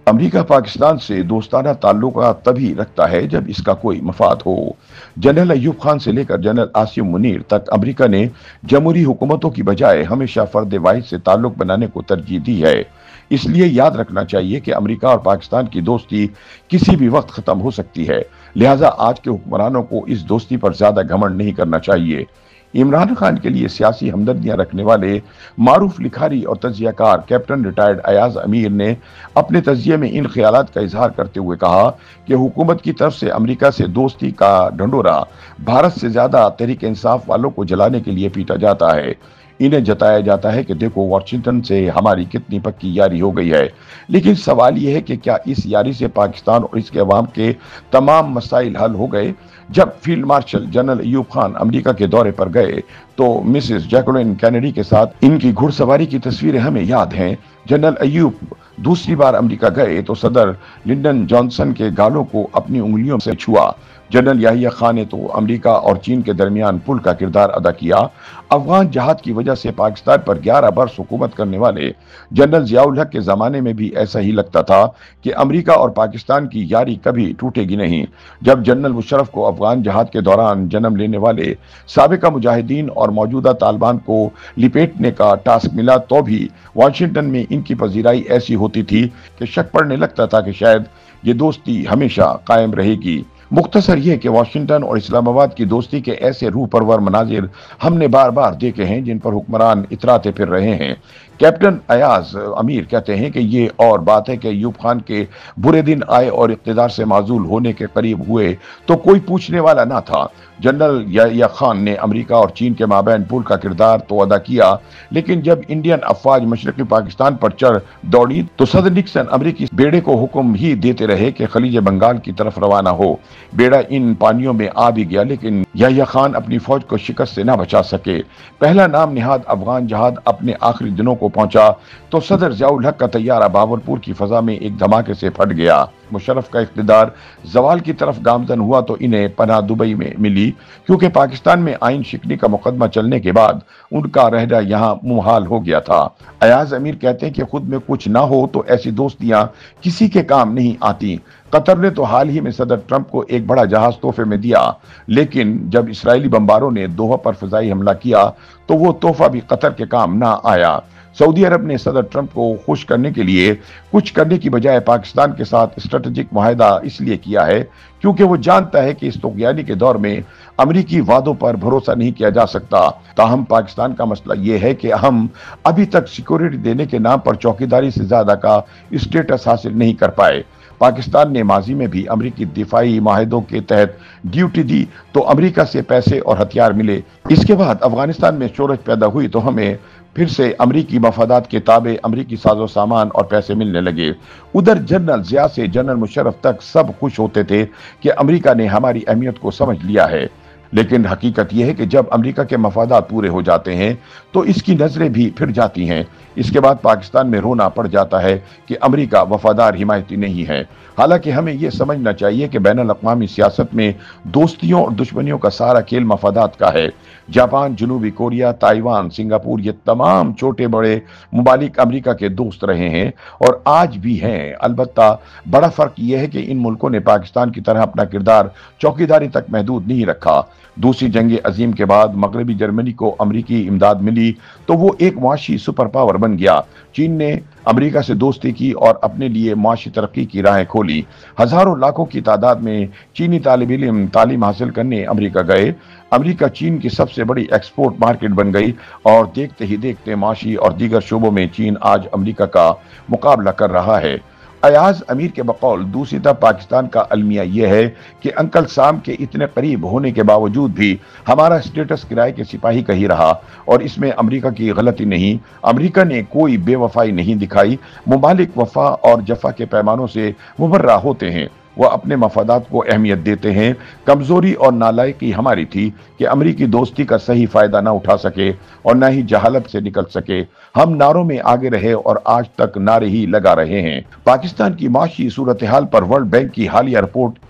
امریکہ پاکستان سے دوستانہ تعلقات تبھی رکھتا ہے جب اس کا کوئی مفاد ہو۔ جنرل ایوب خان سے لے کر جنرل عاصم منیر تک امریکہ نے جمہوری حکومتوں کی بجائے ہمیشہ فرد واحد سے تعلق بنانے کو ترجیح دی ہے۔ اس لیے یاد رکھنا چاہیے کہ امریکہ اور پاکستان کی دوستی کسی بھی وقت ختم ہو سکتی ہے، لہٰذا آج کے حکمرانوں کو اس دوستی پر زیادہ گھمنڈ نہیں کرنا چاہیے۔ عمران خان کے لیے سیاسی ہمدردیاں رکھنے والے معروف لکھاری اور تجزیہ کار کیپٹن ریٹائرڈ ایاز امیر نے اپنے تجزیے میں ان خیالات کا اظہار کرتے ہوئے کہا کہ حکومت کی طرف سے امریکہ سے دوستی کا ڈھنڈورا بھارت سے زیادہ تحریک انصاف والوں کو جلانے کے لیے پیٹا جاتا ہے۔ انہیں جتایا جاتا ہے کہ دیکھو واشنگٹن سے ہماری کتنی پکی یاری ہو گئی ہے، لیکن سوال یہ ہے کہ کیا اس یاری سے پاکستان اور اس کے عوام کے تمام مسائل حل ہو گئے؟ جب field marshal general Ayub Khan امریکہ کے دورے پر گئے تو مسز جیکولین کینیڈی کے ساتھ ان کی گھڑ سواری کی تصویریں ہمیں یاد ہیں۔ جنرل ایوب دوسری بار امریکہ گئے تو صدر لنڈن جانسن کے گالوں کو اپنی انگلیوں سے چھوا۔ جنرل یحییٰ خان نے تو امریکہ اور چین کے درمیان پل کا کردار ادا کیا۔ افغان جہاد کی وجہ سے پاکستان پر 11 برس حکومت کرنے والے جنرل ضیاء الحق کے زمانے میں بھی ایسا ہی لگتا تھا کہ امریکہ اور پاکستان کی یاری کبھی ٹوٹے گی نہیں۔ جب جنرل مشرف کو افغان جہاد کے دوران جنم لینے والے سابقہ مجاہدین اور موجودہ طالبان کو لپیٹنے کا ٹاسک ملا تو بھی واشنگٹن میں ان کی پذیرائی ایسی ہوتی تھی کہ شک پڑنے لگتا تھا کہ شاید یہ دوستی ہمیشہ قائم رہے گی۔ مختصر یہ کہ واشنگٹن اور اسلام آباد کی دوستی کے ایسے روح پرور مناظر ہم نے بار بار دیکھے ہیں جن پر حکمران اتراتے پھر رہے ہیں۔ کیپٹن ایاز امیر کہتے ہیں کہ یہ اور بات ہے کہ ایوب خان کے برے دن آئے اور اقتدار سے معزول ہونے کے قریب ہوئے تو کوئی پوچھنے والا نہ تھا۔ جنرل یحییٰ خان نے امریکہ اور چین کے مابین پل کا کردار تو ادا کیا، لیکن جب انڈین افواج مشرقی پاکستان پر چڑھ دوڑی تو صدر نکسن امریکی بیڑے کو حکم ہی دیتے رہے کہ خلیج بنگال کی طرف روانہ ہو۔ بیڑا ان پانیوں میں آ بھی گیا لیکن یحییٰ خان اپنی فوج کو شکست سے نہ بچا سکے۔ پہلا نام نہاد افغان جہاد اپنے آخری دنوں کو پہنچا تو صدر ضیاء الحق کا طیارہ باولپور کی فضا میں ایک دھماکے سے پھٹ گیا۔ مشرف کا اقتدار زوال کی طرف گامزن ہوا تو انہیں پناہ دبئی میں ملی، کیونکہ پاکستان میں آئین شکنی کا مقدمہ چلنے کے بعد ان کا رہنا یہاں محال ہو گیا تھا۔ ایاز امیر کہتے ہیں کہ خود میں کچھ نہ ہو تو ایسی دوستیاں کسی کے کام نہیں آتی۔ قطر نے تو حال ہی میں صدر ٹرمپ کو ایک بڑا جہاز تحفے میں دیا، لیکن جب اسرائیلی بمباروں نے دوحہ پر فضائی حملہ کیا تو وہ تحفہ بھی قطر کے کام نہ آیا۔ سعودی عرب نے صدر ٹرمپ کو خوش کرنے کے لیے کچھ کرنے کی بجائے پاکستان کے ساتھ اسٹریٹجک معاہدہ اس لیے کیا ہے کیونکہ وہ جانتا ہے کہ اس طغیانی کے دور میں امریکی وعدوں پر بھروسہ نہیں کیا جا سکتا۔ تاہم پاکستان کا مسئلہ یہ ہے کہ ہم ابھی تک سیکورٹی دینے کے نام پر چوکیداری سے زیادہ کا اسٹیٹس حاصل نہیں کر پائے۔ پاکستان نے ماضی میں بھی امریکی دفاعی معاہدوں کے تحت ڈیوٹی دی تو امریکہ سے پیسے اور ہتھیار ملے۔ اس کے بعد افغانستان میں شورش پیدا ہوئی تو ہمیں پھر سے امریکی مفادات کے تابع امریکی ساز و سامان اور پیسے ملنے لگے۔ ادھر جنرل ضیاء سے جنرل مشرف تک سب خوش ہوتے تھے کہ امریکہ نے ہماری اہمیت کو سمجھ لیا ہے، لیکن حقیقت یہ ہے کہ جب امریکہ کے مفادات پورے ہو جاتے ہیں تو اس کی نظریں بھی پھر جاتی ہیں۔ اس کے بعد پاکستان میں رونا پڑ جاتا ہے کہ امریکہ وفادار حمایتی نہیں ہے۔ حالانکہ ہمیں یہ سمجھنا چاہیے کہ بین الاقوامی سیاست میں دوستیوں اور دشمنیوں کا سارا کھیل مفادات کا ہے۔ جاپان، جنوبی کوریا، تائیوان، سنگاپور، یہ تمام چھوٹے بڑے ممالک امریکہ کے دوست رہے ہیں اور آج بھی ہیں۔ البتہ بڑا فرق یہ ہے کہ ان ملکوں نے پاکستان کی طرح اپنا کردار چوکیداری تک محدود نہیں رکھا۔ دوسری جنگ عظیم کے بعد مغربی جرمنی کو امریکی امداد ملی تو وہ ایک معاشی سپر پاور بن گیا۔ چین نے امریکہ سے دوستی کی اور اپنے لیے معاشی ترقی کی راہیں کھولی۔ ہزاروں لاکھوں کی تعداد میں چینی طالب علم تعلیم حاصل کرنے امریکہ گئے۔ امریکہ چین کی سب سے بڑی ایکسپورٹ مارکیٹ بن گئی اور دیکھتے ہی دیکھتے معاشی اور دیگر شعبوں میں چین آج امریکہ کا مقابلہ کر رہا ہے۔ ایاز امیر کے بقول دوسری طرف پاکستان کا المیہ یہ ہے کہ انکل سام کے اتنے قریب ہونے کے باوجود بھی ہمارا اسٹیٹس کرائے کے سپاہی کا ہی رہا اور اس میں امریکہ کی غلطی نہیں۔ امریکہ نے کوئی بے وفائی نہیں دکھائی۔ ممالک وفا اور جفا کے پیمانوں سے مبرہ ہوتے ہیں، وہ اپنے مفادات کو اہمیت دیتے ہیں۔ کمزوری اور نالائقی ہماری تھی کہ امریکی دوستی کا صحیح فائدہ نہ اٹھا سکے اور نہ ہی جہالت سے نکل سکے۔ ہم نعروں میں آگے رہے اور آج تک نعرے ہی لگا رہے ہیں۔ پاکستان کی معاشی صورتحال پر ورلڈ بینک کی حالیہ رپورٹ